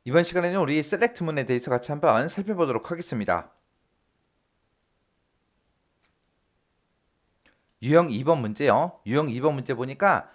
이번 시간에는 우리 셀렉트문에 대해서 같이 한번 살펴보도록 하겠습니다. 유형 2번 문제요. 유형 2번 문제 보니까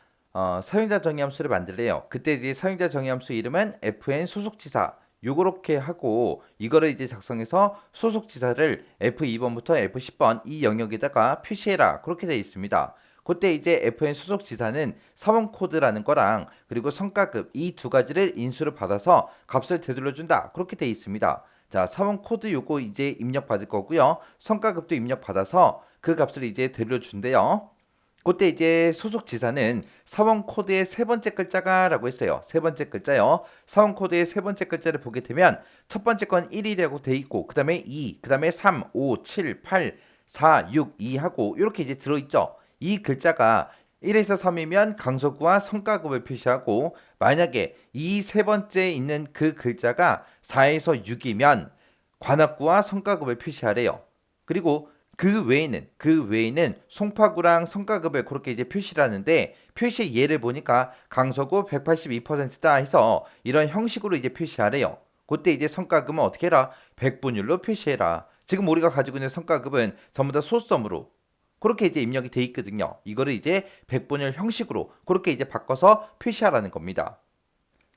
사용자 정의함수를 만들래요. 그때 이제 사용자 정의함수 이름은 fn 소속지사 요렇게 하고 이거를 이제 작성해서 소속지사를 F2번부터 F10번 이 영역에다가 표시해라 그렇게 되어 있습니다. 그때 이제 fn 소속지사는 사원 코드라는 거랑 그리고 성과급 이 두 가지를 인수로 받아서 값을 되돌려준다 그렇게 되어 있습니다. 자, 사원 코드 요거 이제 입력 받을 거고요. 성과급도 입력 받아서 그 값을 이제 되돌려준대요. 그때 이제 소속 지사는 사원 코드의 세 번째 글자가 라고 했어요. 세 번째 글자요. 사원 코드의 세 번째 글자를 보게 되면 첫 번째 건 1이라고 돼 있고 그 다음에 2, 그 다음에 3, 5, 7, 8, 4, 6, 2 하고 이렇게 이제 들어있죠. 이 글자가 1에서 3이면 강서구와 성과급을 표시하고 만약에 이 세 번째에 있는 그 글자가 4에서 6이면 관악구와 성과급을 표시하래요. 그리고 그 외에는 송파구랑 성과급을 그렇게 이제 표시를 하는데 표시 예를 보니까 강서구 182%다 해서 이런 형식으로 이제 표시하래요. 그때 이제 성과급은 어떻게 해라? 백분율로 표시해라. 지금 우리가 가지고 있는 성과급은 전부 다 소수점으로 그렇게 이제 입력이 돼 있거든요. 이거를 이제 백분율 형식으로 그렇게 이제 바꿔서 표시하라는 겁니다.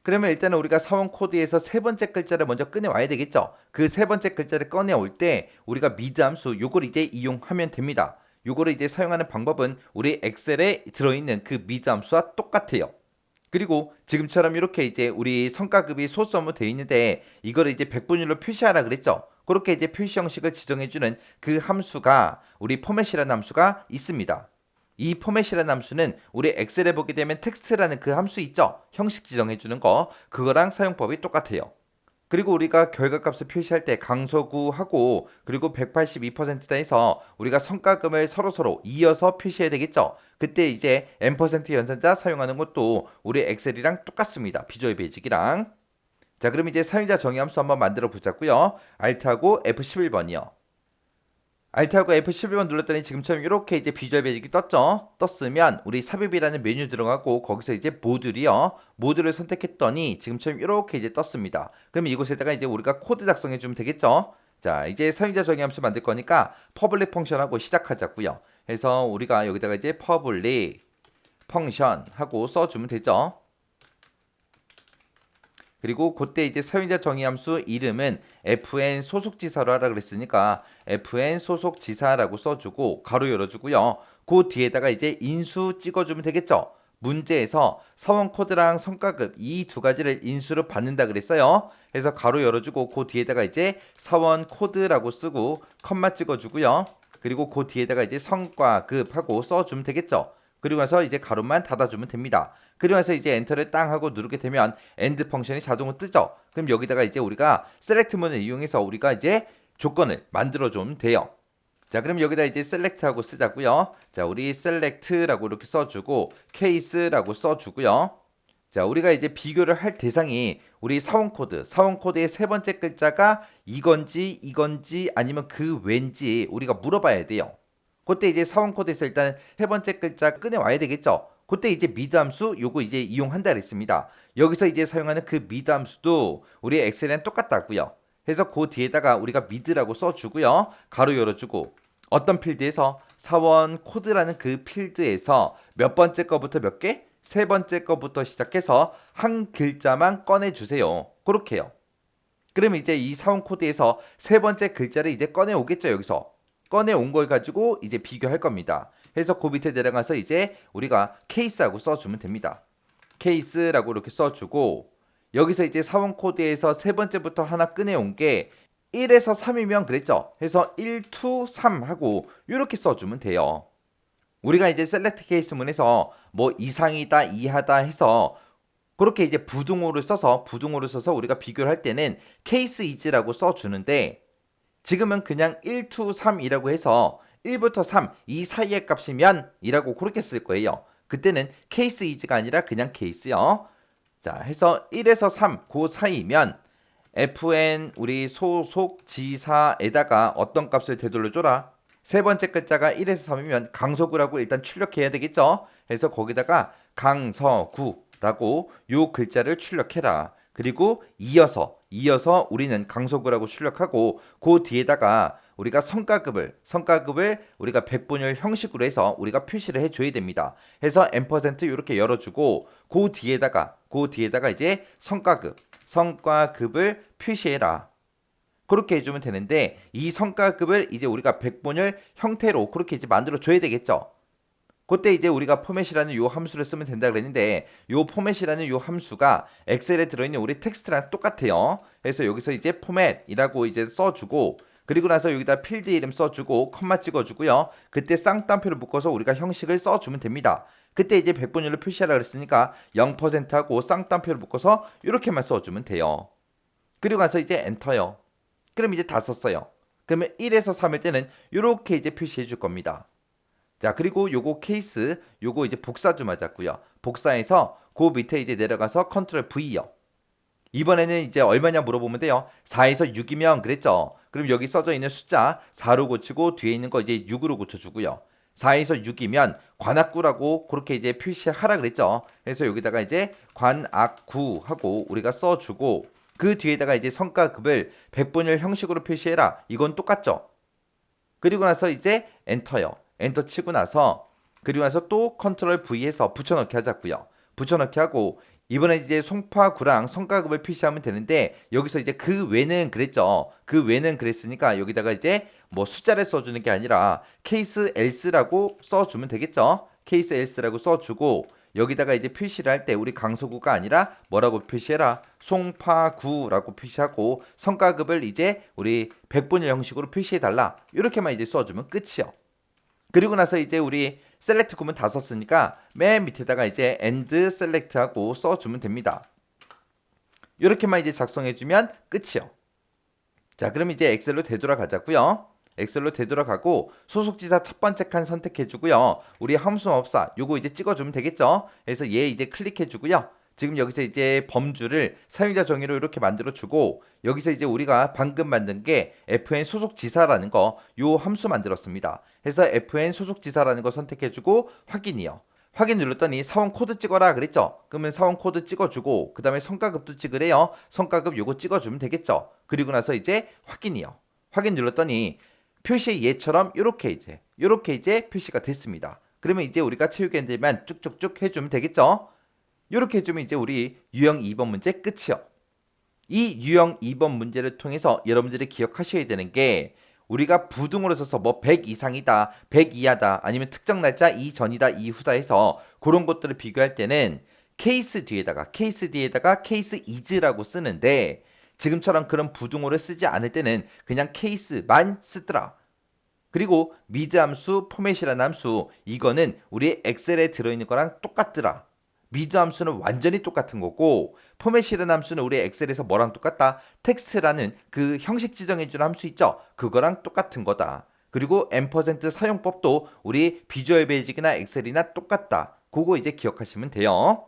그러면 일단은 우리가 사원 코드에서 세 번째 글자를 먼저 꺼내 와야 되겠죠. 그 세 번째 글자를 꺼내 올 때 우리가 미드 함수 요걸 이제 이용하면 됩니다. 요거를 이제 사용하는 방법은 우리 엑셀에 들어있는 그 미드 함수와 똑같아요. 그리고 지금처럼 이렇게 이제 우리 성과급이 소수점으로 되어 있는데 이거를 이제 백분율로 표시하라 그랬죠. 그렇게 이제 표시 형식을 지정해주는 그 함수가 우리 포맷이라는 함수가 있습니다. 이 포맷이라는 함수는 우리 엑셀에 보게 되면 텍스트라는 그 함수 있죠? 형식 지정해주는 거 그거랑 사용법이 똑같아요. 그리고 우리가 결과값을 표시할 때 강서구하고 그리고 182%다 해서 우리가 성과금을 서로서로 이어서 표시해야 되겠죠. 그때 이제 M% 연산자 사용하는 것도 우리 엑셀이랑 똑같습니다. 비주얼 베이직이랑. 자, 그럼 이제 사용자 정의 함수 한번 만들어 보자고요. Alt하고 F11번이요. Alt하고 F11번 눌렀더니 지금처럼 이렇게 이제 비주얼 베이직이 떴죠. 떴으면 우리 삽입이라는 메뉴 들어가고 거기서 이제 모듈이요. 모듈을 선택했더니 지금처럼 이렇게 이제 떴습니다. 그럼 이곳에다가 이제 우리가 코드 작성해 주면 되겠죠. 자, 이제 사용자 정의 함수 만들 거니까 퍼블릭 펑션하고 시작하자고요. 해서 우리가 여기다가 이제 퍼블릭 펑션 하고 써주면 되죠. 그리고 그때 이제 사용자 정의함수 이름은 fn 소속지사로 하라 그랬으니까 fn 소속지사라고 써주고 가로 열어주고요. 그 뒤에다가 이제 인수 찍어주면 되겠죠. 문제에서 사원 코드랑 성과급 이 두 가지를 인수로 받는다 그랬어요. 그래서 가로 열어주고 그 뒤에다가 이제 사원 코드라고 쓰고 컴마 찍어주고요. 그리고 그 뒤에다가 이제 성과급 하고 써주면 되겠죠. 그리고 나서 이제 가로만 닫아주면 됩니다. 그리고 나서 이제 엔터를 땅 하고 누르게 되면 엔드 펑션이 자동으로 뜨죠. 그럼 여기다가 이제 우리가 셀렉트문을 이용해서 우리가 이제 조건을 만들어 주면 돼요. 자, 그럼 여기다 이제 셀렉트하고 쓰자고요. 자, 우리 셀렉트라고 이렇게 써주고 케이스라고 써주고요. 자, 우리가 이제 비교를 할 대상이 우리 사원 코드의 세 번째 글자가 이건지 아니면 그 왠지 우리가 물어봐야 돼요. 그때 이제 사원 코드에서 일단 세 번째 글자 꺼내 와야 되겠죠. 그때 이제 미드 함수 요거 이제 이용한다 그랬습니다. 여기서 이제 사용하는 그 미드 함수도 우리 엑셀이랑 똑같다고요. 그래서 그 뒤에다가 우리가 미드라고 써주고요. 가로 열어주고 어떤 필드에서 사원 코드라는 그 필드에서 몇 번째 거부터 몇 개? 세 번째 거부터 시작해서 한 글자만 꺼내주세요. 그렇게요. 그러면 이제 이 사원 코드에서 세 번째 글자를 이제 꺼내 오겠죠. 여기서 꺼내 온 걸 가지고 이제 비교할 겁니다. 그래서 그 밑에 내려가서 이제 우리가 케이스하고 써주면 됩니다. 케이스라고 이렇게 써주고 여기서 이제 사원 코드에서 세 번째부터 하나 꺼내온 게 1에서 3이면 그랬죠. 그래서 1, 2, 3 하고 이렇게 써주면 돼요. 우리가 이제 셀렉트 케이스 문에서 뭐 이상이다, 이하다 해서 그렇게 이제 부등호를 써서 우리가 비교를 할 때는 케이스 이즈라고 써주는데 지금은 그냥 1, 2, 3이라고 해서 1부터 3 이 사이의 값이면 이라고 그렇게 쓸 거예요. 그때는 케이스 이즈가 아니라 그냥 케이스요. 자, 해서 1에서 3 그 사이면 fn 우리 소속 지사에다가 어떤 값을 되돌려줘라. 세 번째 글자가 1에서 3이면 강서구라고 일단 출력해야 되겠죠. 그래서 거기다가 강서구라고 요 글자를 출력해라. 그리고 이어서 우리는 강속구라고 출력하고 그 뒤에다가 우리가 성과급을 우리가 백분율 형식으로 해서 우리가 표시를 해줘야 됩니다. 해서 M% 이렇게 열어주고 그 뒤에다가 이제 성과급을 표시해라. 그렇게 해주면 되는데 이 성과급을 이제 우리가 백분율 형태로 그렇게 이제 만들어 줘야 되겠죠. 그때 이제 우리가 포맷이라는 요 함수를 쓰면 된다 그랬는데 요 포맷이라는 요 함수가 엑셀에 들어있는 우리 텍스트랑 똑같아요. 그래서 여기서 이제 포맷이라고 이제 써주고 그리고 나서 여기다 필드 이름 써주고 컴마 찍어주고요. 그때 쌍따옴표를 묶어서 우리가 형식을 써주면 됩니다. 그때 이제 백분율로 표시하라 그랬으니까 0%하고 쌍따옴표를 묶어서 이렇게만 써주면 돼요. 그리고 나서 이제 엔터요. 그럼 이제 다 썼어요. 그러면 1에서 3일 때는 이렇게 이제 표시해 줄 겁니다. 자, 그리고 요거 케이스, 요거 이제 복사 좀 하자고요. 복사해서 그 밑에 이제 내려가서 컨트롤 V요. 이번에는 이제 얼마냐 물어보면 돼요. 4에서 6이면 그랬죠. 그럼 여기 써져 있는 숫자 4로 고치고 뒤에 있는 거 이제 6으로 고쳐주고요. 4에서 6이면 관악구라고 그렇게 이제 표시하라 그랬죠. 그래서 여기다가 이제 관악구 하고 우리가 써주고 그 뒤에다가 이제 성과급을 백분율 형식으로 표시해라. 이건 똑같죠. 그리고 나서 이제 엔터요. 엔터 치고 나서 그리고 나서 또 컨트롤 V에서 붙여넣기 하자고요. 붙여넣기 하고 이번에 이제 송파구랑 성과급을 표시하면 되는데 여기서 이제 그 외는 그랬죠. 그 외는 그랬으니까 여기다가 이제 뭐 숫자를 써주는 게 아니라 케이스 else라고 써주면 되겠죠. 케이스 else라고 써주고 여기다가 이제 표시를 할 때 우리 강서구가 아니라 뭐라고 표시해라? 송파구라고 표시하고 성과급을 이제 우리 백분율 형식으로 표시해달라. 이렇게만 이제 써주면 끝이요. 그리고 나서 이제 우리 셀렉트 구문 다 썼으니까 맨 밑에다가 이제 end select 하고 써주면 됩니다. 이렇게만 이제 작성해주면 끝이요. 자, 그럼 이제 엑셀로 되돌아가자고요. 엑셀로 되돌아가고 소속지사 첫 번째 칸 선택해주고요. 우리 함수마법사 요거 이제 찍어주면 되겠죠. 그래서 얘 이제 클릭해주고요. 지금 여기서 이제 범주를 사용자 정의로 이렇게 만들어주고 여기서 이제 우리가 방금 만든 게 fn 소속지사라는 거 요 함수 만들었습니다. 그래서 fn 소속지사라는 거 선택해주고 확인이요. 확인 눌렀더니 사원 코드 찍어라 그랬죠. 그러면 사원 코드 찍어주고 그 다음에 성과급도 찍으래요. 성과급 요거 찍어주면 되겠죠. 그리고 나서 이제 확인이요. 확인 눌렀더니 표시 얘처럼 이렇게 이제 표시가 됐습니다. 그러면 이제 우리가 채우기만 쭉쭉쭉 해주면 되겠죠. 이렇게 해주면 이제 우리 유형 2번 문제 끝이요. 이 유형 2번 문제를 통해서 여러분들이 기억하셔야 되는 게 우리가 부등으로 써서 뭐 100 이상이다, 100 이하다, 아니면 특정 날짜 이전이다, 이후다 해서 그런 것들을 비교할 때는 케이스 뒤에다가 케이스 is라고 쓰는데 지금처럼 그런 부등호를 쓰지 않을 때는 그냥 케이스만 쓰더라. 그리고 미드 함수, 포맷이라는 함수 이거는 우리 엑셀에 들어있는 거랑 똑같더라. 미드 함수는 완전히 똑같은 거고 포맷이라는 함수는 우리 엑셀에서 뭐랑 똑같다? 텍스트라는 그 형식 지정해주는 함수 있죠? 그거랑 똑같은 거다. 그리고 M% 사용법도 우리 비주얼 베이직이나 엑셀이나 똑같다. 그거 이제 기억하시면 돼요.